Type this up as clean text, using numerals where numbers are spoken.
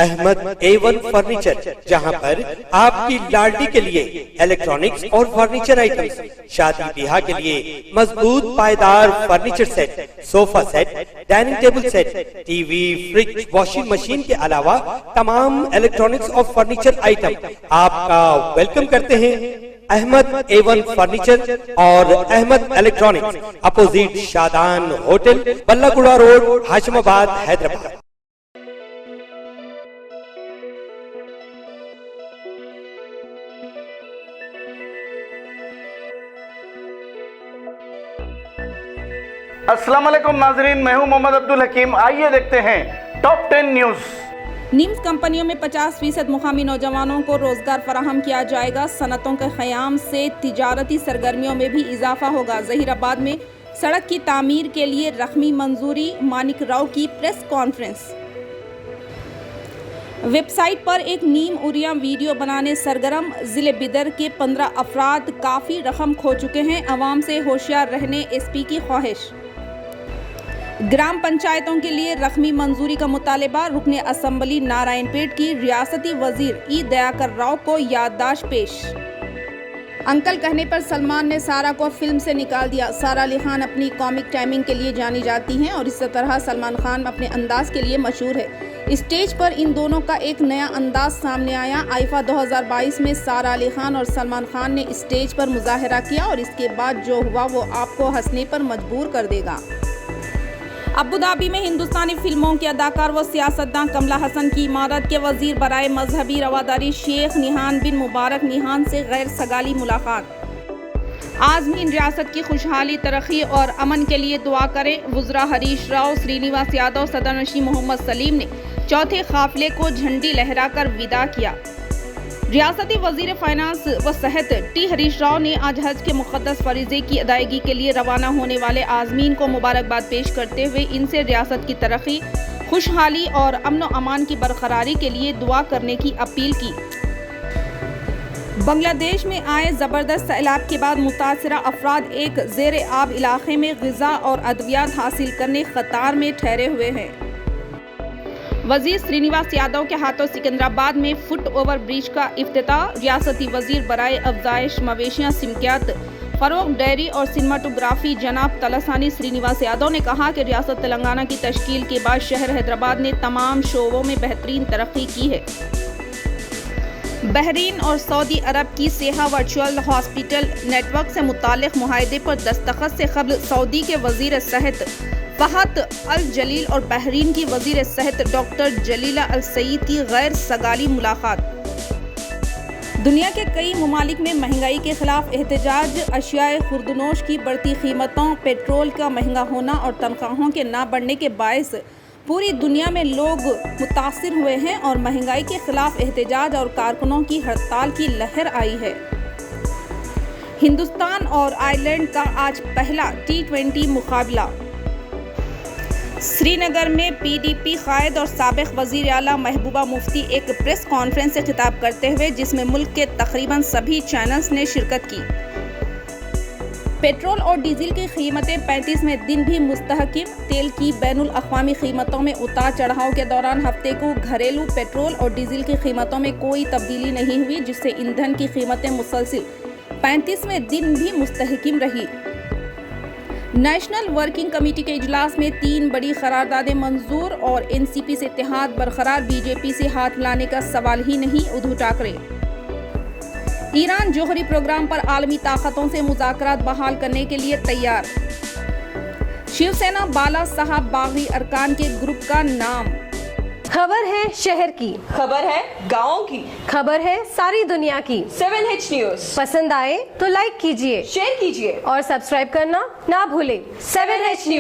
Ahmad A1 furniture, जहां पर आपकी लाडली के लिए इलेक्ट्रॉनिक्स और फर्नीचर आइटम्स, शादी ब्याह के लिए मजबूत पायदार furniture set, sofa set, dining table set, TV, fridge, washing machine के अलावा तमाम इलेक्ट्रॉनिक्स और फर्नीचर आइटम आपका वेलकम करते हैं। अहमद A1 फर्नीचर और Ahmed electronics, opposite Shadan hotel, Ballaguda road, Hashimabad, Hyderabad. अस्सलाम वालेकुम नाजरीन, मैं हूं मोहम्मद अब्दुल हकीम। आइए देखते हैं टॉप 10 न्यूज़। निम्स कंपनियों में 50% मुकामी नौजवानों को रोजगार फराहम किया जाएगा। सनतों के क़याम से तिजारती सरगर्मियों में भी इजाफा होगा। ज़हीराबाद में सड़क की तामीर के लिए रकमी मंजूरी, मानिक राव की प्रेस कॉन्फ्रेंस। वेबसाइट पर एक नीम उरिया वीडियो बनाने सरगर्म, ज़िले बिदर के 15 अफराद काफ़ी रकम खो चुके हैं। अवाम से होशियार रहने SP की ख्वाहिश। ग्राम पंचायतों के लिए रकमी मंजूरी का मुतालबा, रुकने असम्बली नारायणपेट की रियासती वजीर ई दयाकर राव को याददाश्त पेश। अंकल कहने पर सलमान ने सारा को फिल्म से निकाल दिया। सारा अली खान अपनी कॉमिक टाइमिंग के लिए जानी जाती हैं और इसी तरह सलमान खान अपने अंदाज के लिए मशहूर है। स्टेज पर इन दोनों का एक नया अंदाज सामने आया। आईफा 2022 में सारा अली खान और सलमान खान ने स्टेज पर मुजाहरा किया और इसके बाद जो हुआ वो आपको हंसने पर मजबूर कर देगा। अबू धाबी में हिंदुस्तानी फिल्मों के अदाकार व सियासतदान कमला हसन की इमारत के वजीर बराए मजहबी रवादारी शेख निहान बिन मुबारक निहान से गैर सगाली मुलाकात। आज़मीन रियासत की खुशहाली, तरक्की और अमन के लिए दुआ करें। वुज़रा हरीश राव, श्रीनिवास यादव, सदरनशीं मोहम्मद सलीम ने चौथे काफिले को झंडी लहराकर विदा किया। रियासती वजीर फाइनेंस व सेहत टी हरीश राव ने आज हज के मुक़द्दस फरीज़े की अदायगी के लिए रवाना होने वाले आज़मीन को मुबारकबाद पेश करते हुए इनसे रियासत की तरक्की, खुशहाली और अमन व अमान की बरकरारी के लिए दुआ करने की अपील की। बांग्लादेश में आए ज़बरदस्त सैलाब के बाद मुतासरा अफराद एक ज़ेर आब इलाके में ग़िज़ा और अद्वियात हासिल करने कतार में ठहरे हुए हैं। वजीर श्रीनिवास यादव के हाथों सिकंदराबाद में फुट ओवर ब्रिज का इफ्तिताह। रियासती वजीर बराए अफजाइश, मवेशियाँ, सिमकियात, फ़रोग़, डेयरी और सिनेमाटोग्राफी जनाब तलसानी श्रीनिवास यादव ने कहा कि रियासत तेलंगाना की तश्कील के बाद शहर हैदराबाद ने तमाम शोबों में बेहतरीन तरक्की की है। बहरीन और सऊदी अरब की सेहा वर्चुअल हॉस्पिटल नेटवर्क से मुताल्लिक़ मुआहदे पर दस्तखत से क़ब्ल सऊदी के वज़ीर सेहत फ़हद अल जलील और बहरीन की वज़ीर सेहत डॉक्टर जलीला अल सईद की गैर सगाली मुलाकात। दुनिया के कई ममालिक में महंगाई के खिलाफ एहतजाज। अशियाए खुर्दनोश की बढ़ती कीमतों, पेट्रोल का महंगा होना और तनख्वाहों के ना बढ़ने के बायस पूरी दुनिया में लोग मुतासिर हुए हैं और महंगाई के खिलाफ एहतजाज और कारकुनों की हड़ताल की लहर आई है। हिंदुस्तान और आयरलैंड का आज पहला T20 मुकाबला। श्रीनगर में PDP कायद और साबिक़ वज़ीर आला महबूबा मुफ्ती एक प्रेस कॉन्फ्रेंस से खिताब करते हुए जिसमें मुल्क के तकरीबन सभी चैनल्स ने शिरकत की। पेट्रोल और डीजल की कीमतें 35वें दिन भी मुस्तहकिम। तेल की बैनुल अक़वामी कीमतों में उतार चढ़ाव के दौरान हफ्ते को घरेलू पेट्रोल और डीजल की कीमतों में कोई तब्दीली नहीं हुई, जिससे ईंधन की कीमतें मुसलसिल 35वें दिन भी मुस्तहकिम रही। नेशनल वर्किंग कमेटी के इजलास में 3 बड़ी करारदादें मंजूर और NCP से इत्तेहाद बरकरार, BJP से हाथ मिलाने का सवाल ही नहीं। उद्धव ठाकरे। ईरान जौहरी प्रोग्राम पर आलमी ताकतों से मुज़ाकरात बहाल करने के लिए तैयार। शिवसेना बाला साहब बागी अरकान के ग्रुप का नाम। खबर है शहर की, खबर है गाँव की, खबर है सारी दुनिया की। 7H न्यूज़ पसंद आए तो लाइक कीजिए, शेयर कीजिए और सब्सक्राइब करना ना भूलें। 7H news.